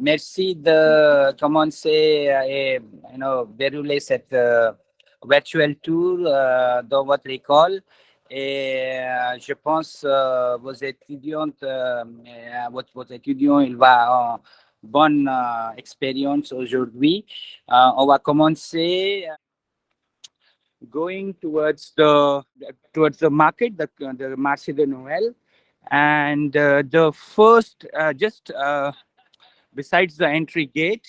merci de commencer et dérouler cette virtual tour dans votre école. Et je pense vos étudiantes, votre étudiant, il va en bonne expérience aujourd'hui. On va commencer going towards the market, the Marché de Noël, and the first just besides the entry gate,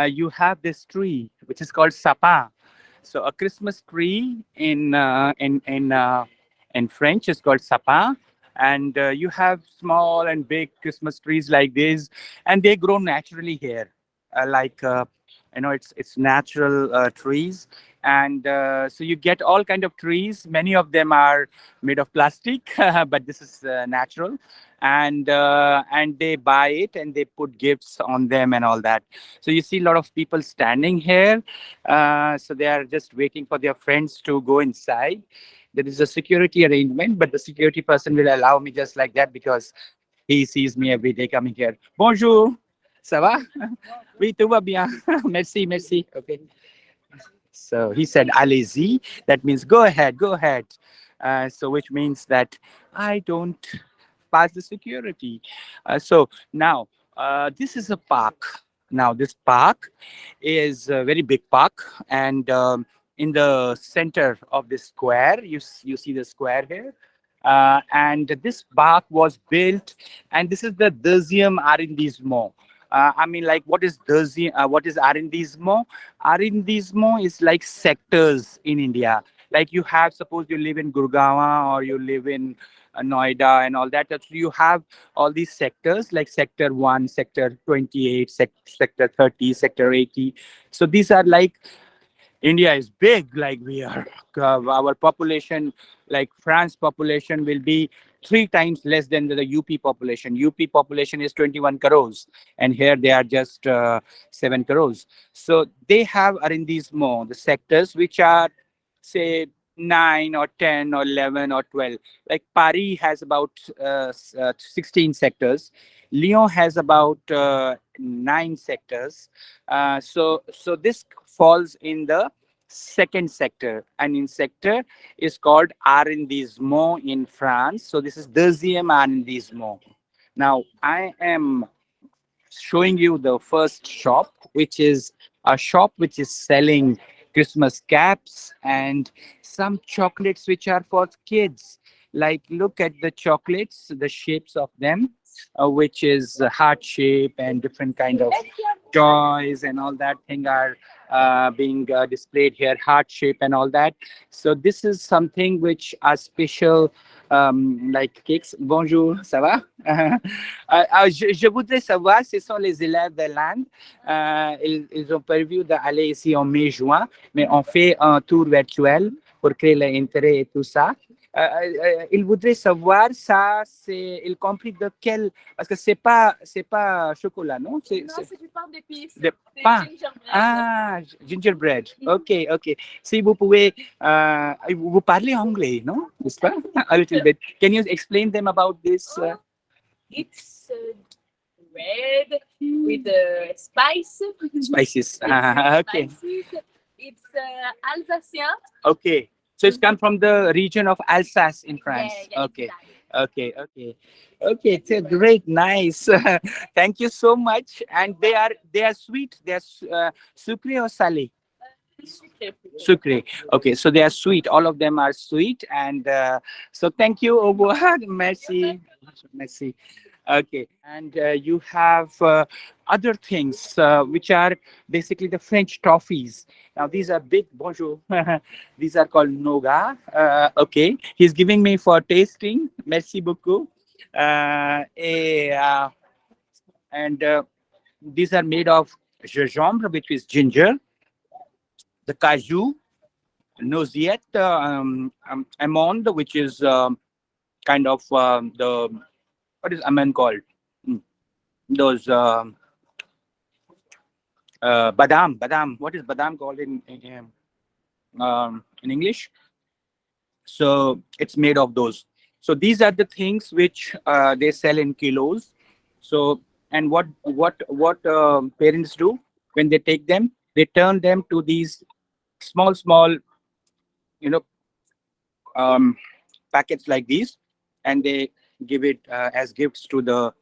you have this tree which is called sapa. So a Christmas tree in French is called sapa, and you have small and big Christmas trees like this, and they grow naturally here, it's natural trees, and so you get all kind of trees. Many of them are made of plastic, but this is natural, and they buy it and they put gifts on them and all that. So you see a lot of people standing here. So they are just waiting for their friends to go inside. There is a security arrangement, but the security person will allow me just like that because he sees me every day coming here. Bonjour, ça va? Oui, tout va bien. Merci, merci. Okay. So he said, allez-y. That means go ahead, go ahead. So which means that I don't pass the security. So now this is a park. Now this park is a very big park, and in the center of this square, you see the square here. And this park was built, and this is the deuxième arrondissement. I mean, like, what is arrondissement? Arrondissement is like sectors in India. Like you have, suppose you live in Gurgaon or you live in Noida and all that. So you have all these sectors like sector 1, sector 28, sector 30, sector 80. So these are like India is big, like we are. Our population, like France population, will be 3 times less than the UP population. UP population is 21 crores, and here they are just 7 crores. So they are in these more the sectors which are, say, 9 or 10 or 11 or 12. Like Paris has about 16 sectors. Lyon has about 9 sectors. So this falls in the second sector, and in sector is called arrondissement in France. So this is deuxième arrondissement. Now I am showing you the first shop, which is a shop which is selling Christmas caps and some chocolates which are for kids. Like, look at the chocolates, the shapes of them, which is heart shape and different kind of toys and all that thing are being displayed here, heart shape and all that. So this is something which are special, like cakes. Bonjour, ça va? Je voudrais savoir, ce sont les élèves de l'Inde. Ils ont prévu d'aller ici en mai-juin, mais on fait un tour virtuel pour créer l'intérêt et tout ça. Il voudrait savoir ça, c'est il compris de quel, parce que c'est pas chocolat, non? Non, c'est du pain d'épices. De C'est pain. gingerbread. Ah, gingerbread. Ok, ok. Si vous pouvez, vous parlez anglais, non? N'est-ce pas? A little bit. Can you explain them about this? It's red with spice. Spices. It's Okay. spices. It's Alsacien. Okay. So it's come from the region of Alsace in France. Yeah, Okay. exactly. Okay. Okay. Okay. It's a great, nice. Thank you so much. And they are sweet. They are sucré or salé. Sucre. Okay, so they are sweet. All of them are sweet, and so thank you, au revoir. Merci, merci. Okay, and you have other things which are basically the French toffees. Now these are big. Bonjour. These are called noga. Okay, he's giving me for tasting. Merci beaucoup. And these are made of gingembre, which is ginger, the cashew, noisette, almond, which is kind of the what is almond called? Mm, Those badam. What is badam called in English? So it's made of those. So these are the things which they sell in kilos. So And what parents do when they take them, they turn them to these small you know um, packets like these, and they give it as gifts to the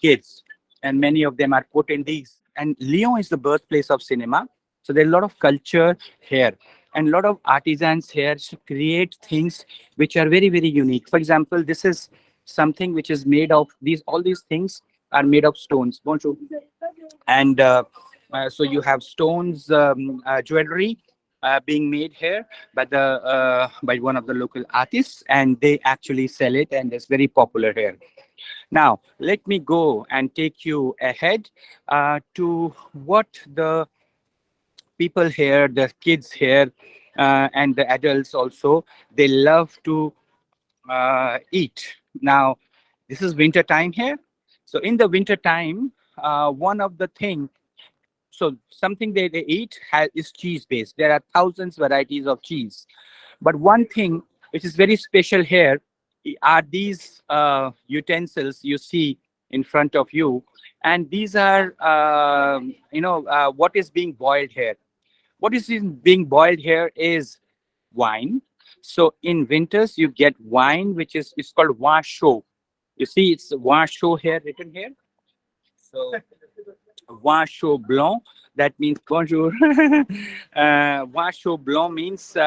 kids. And many of them are put in these. And Lyon is the birthplace of cinema, so there's a lot of culture here and a lot of artisans here to create things which are very unique. For example, this is something which is made of these. All these things are made of stones. Bonjour. And so you have stones, jewelry being made here by one of the local artists, and they actually sell it, and it's very popular here. Now, let me go and take you ahead to what the people here, the kids here, and the adults also, they love to eat. Now, this is winter time here. So in the winter time, one of the thing, so something they eat is cheese based. There are thousands varieties of cheese. But one thing which is very special here are these utensils you see in front of you, and these are what is being boiled here. What is being boiled here is wine. So in winters you get wine, which is it's called vin chaud. You see, it's vin chaud here written here. So vin chaud blanc. That means bonjour. Vin chaud blanc means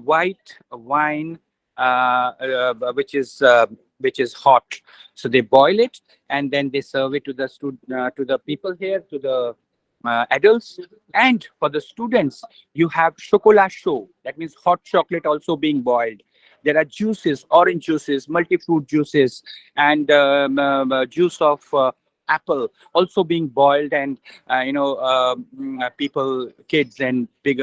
white wine, which is hot. So they boil it and then they serve it to to the people here, to the adults. And for the students, you have chocolat chaud. That means hot chocolate also being boiled. There are juices, orange juices, multi-fruit juices, and juice of apple also being boiled, and people, kids, and big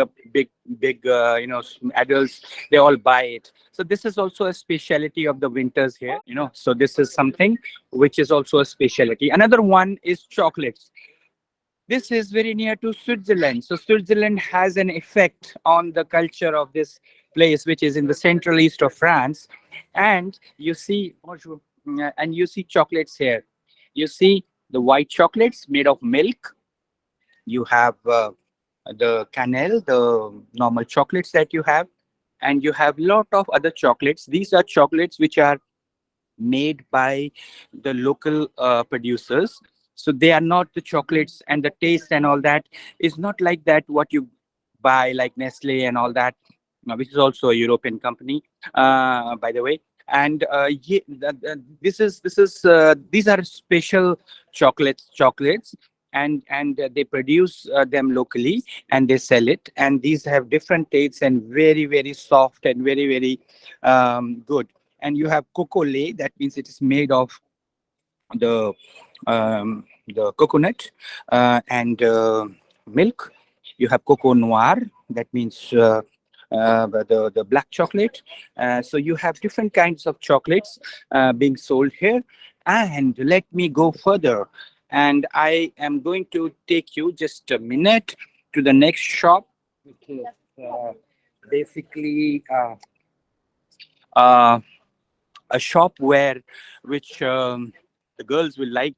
adults, they all buy it. So this is also a specialty of the winters here. So this is something which is also a specialty. Another one is chocolates. This is very near to Switzerland. So Switzerland has an effect on the culture of this place, which is in the central east of France. And you see, bonjour, and you see chocolates here. You see the white chocolates made of milk. You have the cannelle, the normal chocolates that you have, and you have lot of other chocolates. These are chocolates which are made by the local producers. So they are not the chocolates, and the taste and all that is not like that what you buy like Nestle and all that, which is also a European company, by the way. And these are special chocolates, and they produce them locally, and they sell it. And these have different tastes and very soft and very good. And you have cocoa lait. That means it is made of the the coconut and milk. You have cocoa noir. That means the black chocolate. So you have different kinds of chocolates being sold here. And let me go further. And I am going to take you just a minute to the next shop, which is basically uh, a shop where which the girls will like,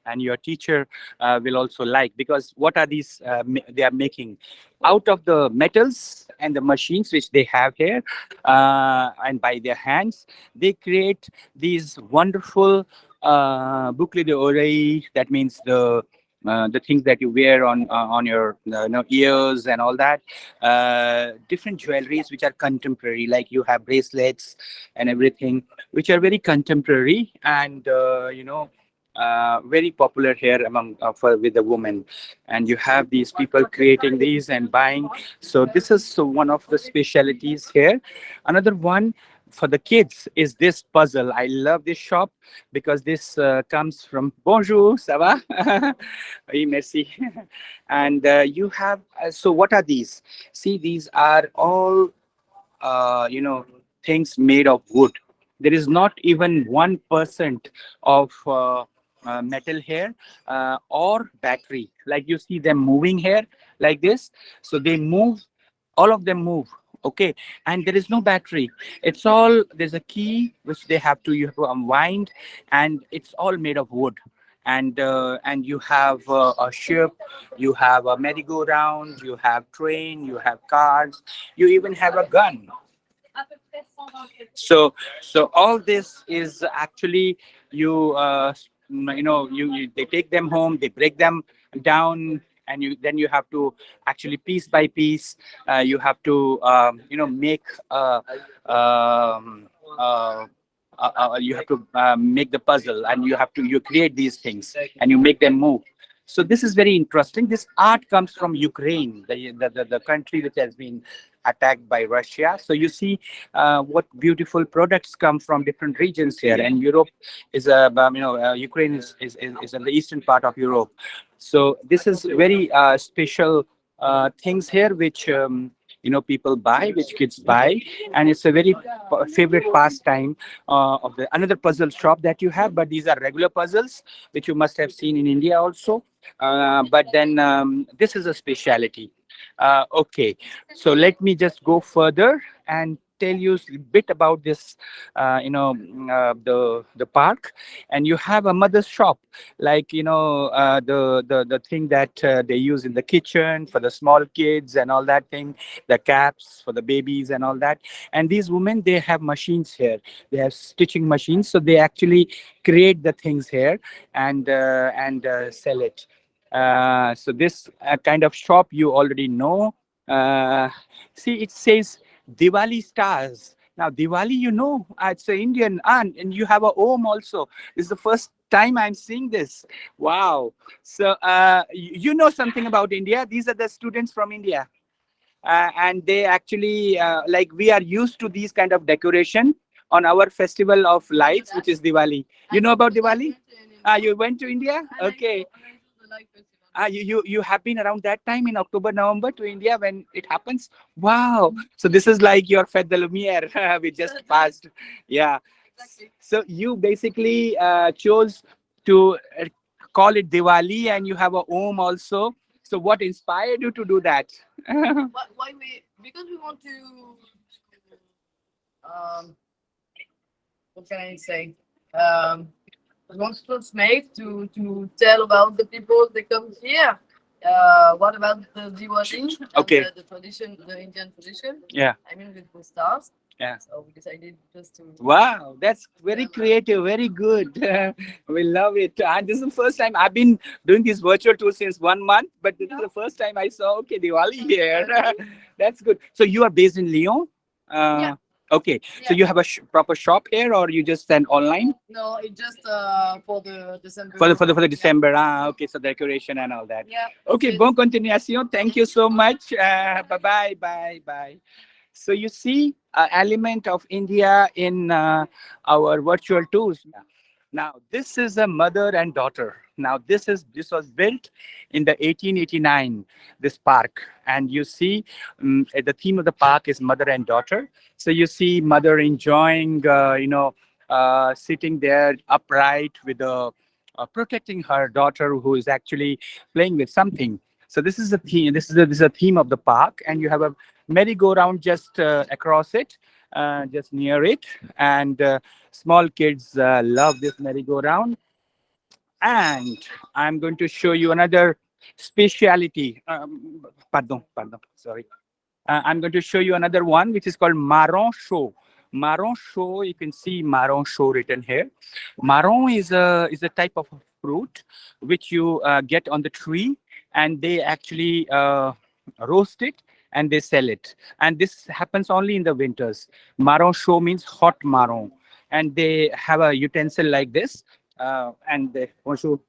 and your teacher will also like, because what are these they are making out of the metals and the machines which they have here, and by their hands they create these wonderful boucle d'oreille. That means the things that you wear on your ears and all that, different jewelries which are contemporary, like you have bracelets and everything, which are very contemporary, and very popular here among with the women. And you have these people creating these and buying. So this is one of the specialities here. Another one for the kids is this puzzle. I love this shop because this comes from bonjour, ça va? Oui, merci. And you have so what are these? See, these are all things made of wood. There is not even 1% of metal here, or battery. Like you see them moving here like this. So they move, all of them move. Okay, and there is no battery. It's all, there's a key which you have to unwind, and it's all made of wood. and you have a ship, you have a merry-go-round, you have train, you have cars, you even have a gun. À peu près 120 So so all this is actually you they take them home, they break them down, and you have to actually piece by piece, you have to make um, uh, you have to make the puzzle, and you create these things and you make them move. So this is very interesting. This art comes from Ukraine, the country which has been attacked by Russia. So you see what beautiful products come from different regions here. And Europe is Ukraine is in the eastern part of Europe. So this is very special things here, which people buy, which kids buy, and it's a very favorite pastime of the another puzzle shop that you have. But these are regular puzzles, which you must have seen in India also. But then this is a speciality. Okay, so let me just go further and tell you a bit about this, the park. And you have a mother's shop, like the thing that they use in the kitchen for the small kids and all that thing, the caps for the babies and all that. And these women, they have machines here. They have stitching machines, so they actually create the things here and sell it. So this kind of shop you already know. Uh, See, it says Diwali stars. Now, Diwali, it's an Indian, and you have a Om also. This is the first time I'm seeing this. Wow. So, you know something about India. These are the students from India. And they actually, like, we are used to these kind of decoration on our festival of lights, which is Diwali. You know about Diwali? You went to India? Okay. You have been around that time in October, November to India when it happens. Wow! So this is like your Fête de Lumière we just passed. Yeah. So you basically chose to call it Diwali, and you have a Om also. So what inspired you to do that? Why we? Because we want to. Um, what can I say? We want to made to tell about the people that come here. What about the Diwali and Okay. the tradition, the Indian tradition? Yeah. I mean, with the stars. Yeah. So we decided just to. Wow, that's very creative, very good. We love it. And this is the first time I've been doing this virtual tour since 1 month, but this is the first time I saw, okay, Diwali here. That's good. So you are based in Lyon? Yeah. Okay, so Yeah. you have a proper shop here, or you just send online No, it just for the December. for the December? Okay, so decoration and all that. Yeah. Okay, It- bon continuation. Thank you so much. Bye bye, bye bye. So you see an element of India in our virtual tours. Now this is a mother and daughter. Now this was built in the 1889. This park, and you see the theme of the park is mother and daughter. So you see mother enjoying, sitting there upright with protecting her daughter who is actually playing with something. So this is the theme. This is a theme of the park, and you have a merry-go-round just across it, just near it, and small kids love this merry-go-round. And I'm going to show you another speciality. Pardon, sorry. I'm going to show you another one, which is called marron chaud. Marron chaud, you can see marron chaud written here. Marron is a type of fruit which you get on the tree, and they actually roast it and they sell it. And this happens only in the winters. Marron chaud means hot marron, and they have a utensil like this, bonjour,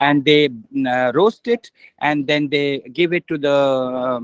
and they roast it, and then they give it to the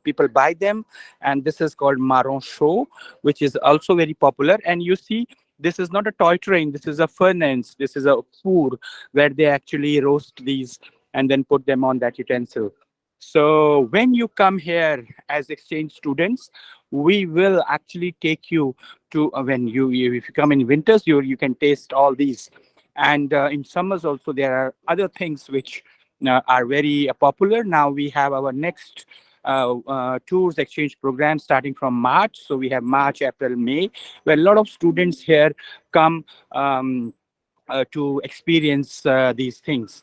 people buy them, and this is called marron chaud, which is also very popular. And you see, this is not a toy train, this is a furnace, this is a four where they actually roast these and then put them on that utensil. So when you come here as exchange students, we will actually take you to when if you come in winters, you can taste all these. And in summers also, there are other things which are very popular. Now we have our next tours exchange program starting from March. So we have March, April, May, where a lot of students here come. to experience these things.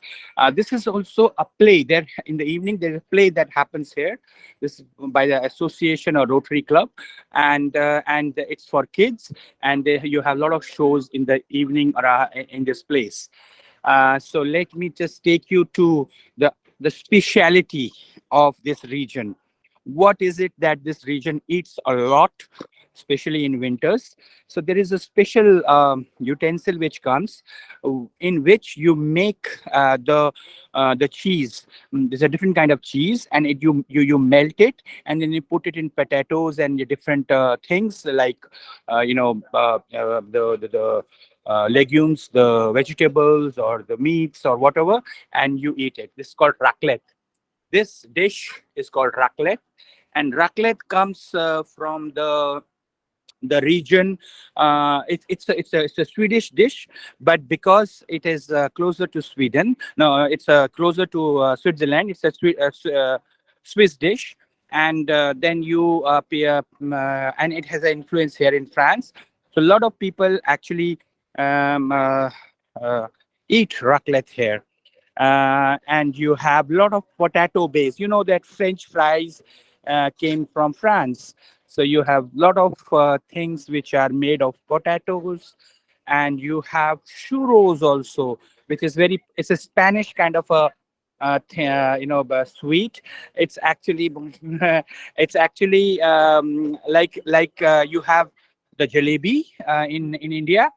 This is also a play. There in the evening, there's a play that happens here. This is by the association or Rotary Club, and it's for kids. And you have a lot of shows in the evening in this place. So let me just take you to the speciality of this region. What is it that this region eats a lot, especially in winters? So there is a special utensil which comes, in which you make the cheese. There's a different kind of cheese, and you melt it, and then you put it in potatoes and the different things like the legumes, the vegetables, or the meats, or whatever, and you eat it. This is called raclette. This dish is called raclette, and raclette comes from the region. It's a Swedish dish, but because it is closer to Sweden, no, it's closer to Switzerland. It's a Swiss dish, and then and it has an influence here in France. So a lot of people actually um, uh, uh, eat raclette here. And you have a lot of potato base. You know that French fries came from France. So you have a lot of things which are made of potatoes, and you have churros also, which is it's a Spanish kind of a sweet. It's actually it's actually like you have the jalebi in India,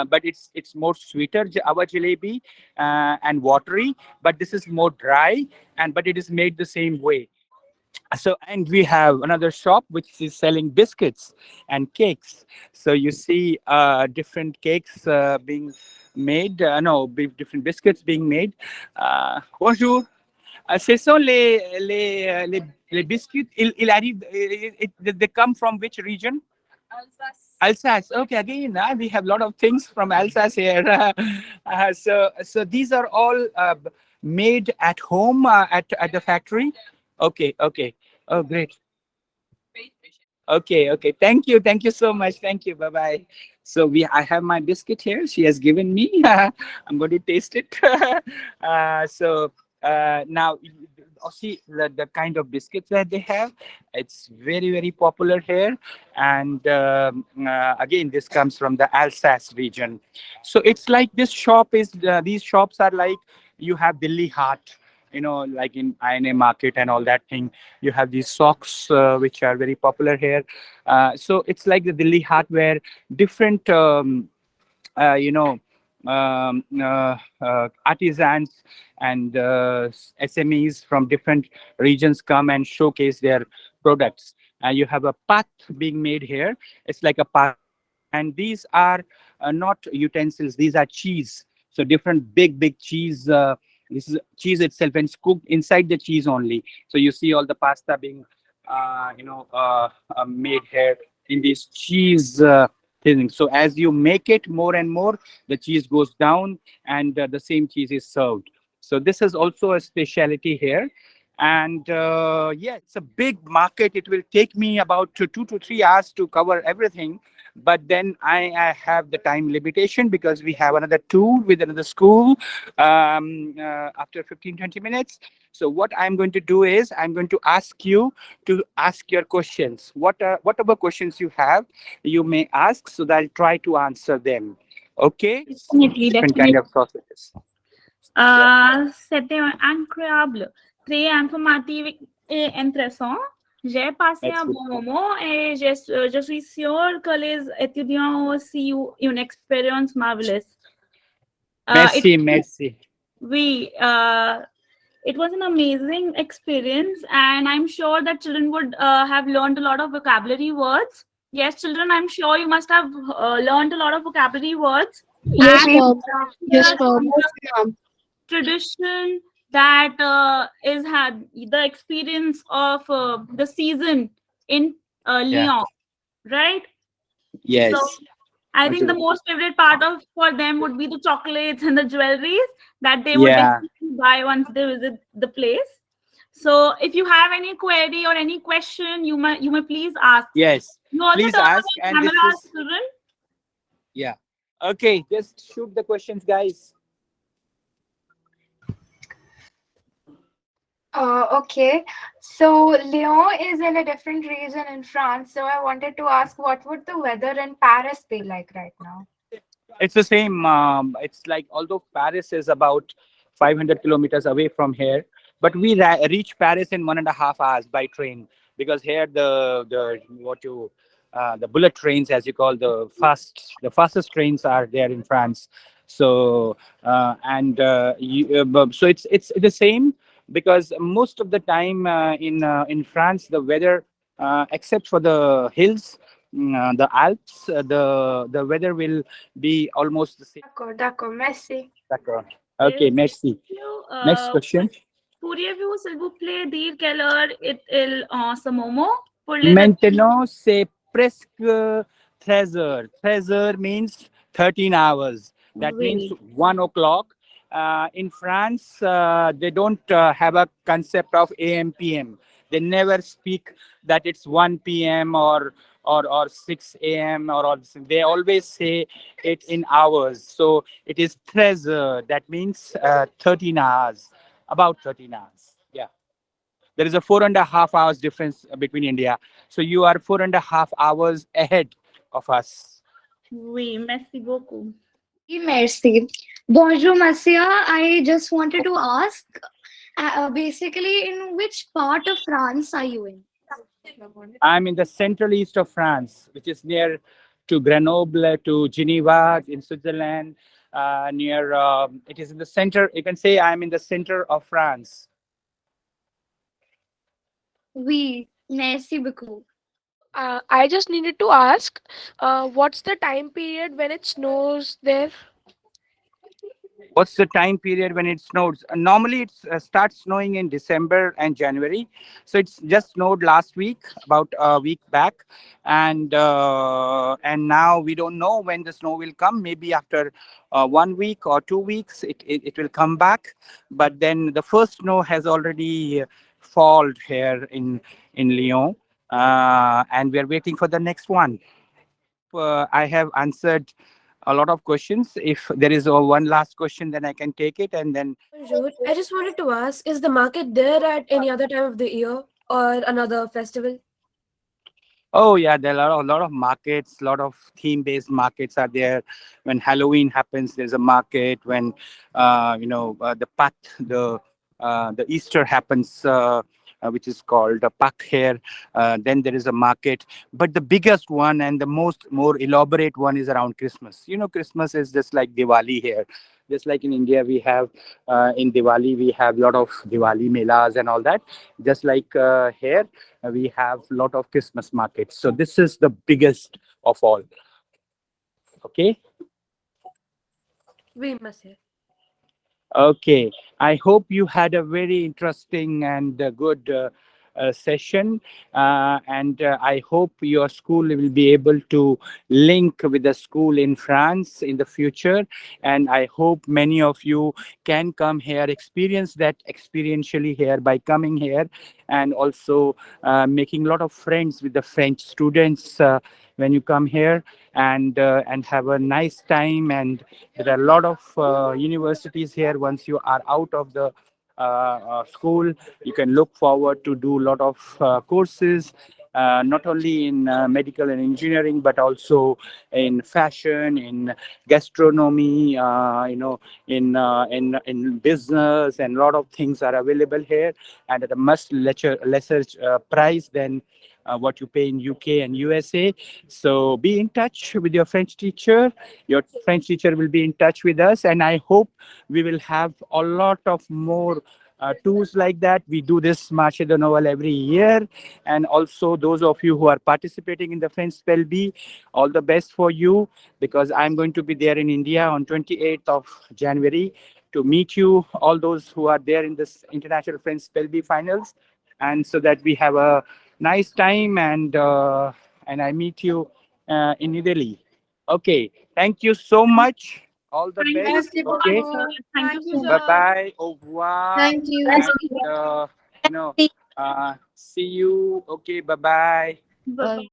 but it's more sweeter, our jalebi, and watery. But this is more dry, and but it is made the same way. So, and we have another shop which is selling biscuits and cakes. So you see different cakes being made, no, different biscuits being made. Bonjour. Ce sont les biscuits. Il arrive. They come from which region? Alsace. Alsace. Okay, again, we have a lot of things from Alsace here. So these are all made at home at the factory. Okay, okay. Oh, great. Okay, okay. Thank you so much. Thank you. Bye bye. So I have my biscuit here. She has given me. I'm going to taste it. Now, see the kind of biscuits that they have. It's very popular here, and again, this comes from the Alsace region. So it's like this shop is. These shops are like you have Delhi Hat. Like in INA market and all that thing, you have these socks which are very popular here. So it's like the Delhi Hat where different uh, you know artisans and SMEs from different regions come and showcase their products. You have a path being made here. It's like a path, and these are not utensils, these are cheese. So different big cheese. This is cheese itself, and it's cooked inside the cheese only. So you see all the pasta being made here in this cheese thing. So as you make it more and more, the cheese goes down, and the same cheese is served. So this is also a specialty here. And yeah, it's a big market. It will take me about 2 to 3 hours to cover everything, but then I have the time limitation because we have another tour with another school after 15-20 minutes. So what I'm going to do is I'm going to ask you to ask your questions. Whatever questions you have, you may ask, so that I'll try to answer them. Okay? Definitely, Different kind definitely. of processes. Yeah. C'était incroyable, très informatif et intéressant. J'ai passé un Merci. bon moment et je suis sûre que les étudiants ont aussi eu une expérience marvelous. It Merci, merci. we it was an amazing experience, and I'm sure that children would have learned a lot of vocabulary words. Yes, children, I'm sure you must have learned a lot of vocabulary words. Yes, And ma'am. there Yes, are ma'am. some Yes, ma'am. tradition that is had the experience of the season in Yeah. Lyon, right? So Yes. I think the Absolutely. most favorite part of for them would be the chocolates and the jewelries that they would Yeah. definitely buy once they visit the place. So if you have any query or any question, you may please ask. Yes. You also Please turn on ask. your And this camera, is, children. yeah. Okay, just shoot the questions, guys. Okay. So Lyon is in a different region in France. So I wanted to ask, what would the weather in Paris be like right now? It's the same. It's like although Paris is about 500 kilometers away from here, but we reach Paris in 1.5 hours by train because here the bullet trains, as you call the fastest trains are there in France. So so it's the same because most of the time in France the weather, except for the hills, the Alps, the weather will be almost the same. D'accord, d'accord, merci. D'accord. Yes. Okay, merci. You, Next question. pourriez-vous, s'il vous plaît, dire quelle heure est-il en ce moment pour les Maintenant, c'est presque 13 heures. 13 heures means 13 hours. That means Oui. 1 o'clock. In France, they don't have a concept of AM, PM. They never speak that it's 1 p.m. or 6 a.m. or they always say it in hours. So it is 13 heures. That means 13 hours, about 13 hours. Yeah. There is a 4.5 hours difference between India. So you are 4.5 hours ahead of us. Oui, merci beaucoup. Oui, merci. Bonjour, monsieur. I just wanted to ask, basically, in which part of France are you in? I'm in the central east of France, which is near to Grenoble, to Geneva, in Switzerland. Near it is in the center. You can say I'm in the center of France. Oui, merci beaucoup. I just needed to ask, what's the time period when it snows there? What's the time period when it snows? Normally, it starts snowing in December and January. So it's just snowed last week, about a week back, and now we don't know when the snow will come. Maybe after 1 week or 2 weeks, it will come back. But then the first snow has already fallen here in Lyon, and we are waiting for the next one. I have answered a lot of questions. If there is one last question, then I can take it and then. Bonjour. I just wanted to ask, is the market there at any other time of the year or another festival? Oh yeah, there are a lot of markets, a lot of theme-based markets are there. When Halloween happens, there's a market. When the Easter happens, which is called a Pak here, then there is a market. But the biggest one and the most more elaborate one is around Christmas. Christmas is just like Diwali here. Just like in India, we have in Diwali we have a lot of Diwali melas and all that. Just like here we have a lot of Christmas markets. So this is the biggest of all. Okay. Oui, monsieur. Okay. I hope you had a very interesting and good session. And I hope your school will be able to link with the school in France in the future. And I hope many of you can come here, experience that experientially here by coming here, and also making a lot of friends with the French students when you come here, and have a nice time. And there are a lot of universities here. Once you are out of the school, you can look forward to do a lot of courses, not only in medical and engineering, but also in fashion, in gastronomy, in business, and a lot of things are available here, and at a much lesser price than what you pay in UK and USA. So be in touch with your French teacher. Your French teacher will be in touch with us, and I hope we will have a lot of more tours like that. We do this Marché de Noël every year. And also those of you who are participating in the French Spell Bee, all the best for you, because I'm going to be there in India on 28th of January to meet you, all those who are there in this International French Spell Bee finals, and so that we have a nice time, and I meet you in Italy. Okay, thank you so much. All the Thank you best. Merci so much, Okay, beaucoup. sir. Thank you Thank you, so bye much. sir. bye. Au revoir. Thank you. And see you. Okay, bye bye. Bye.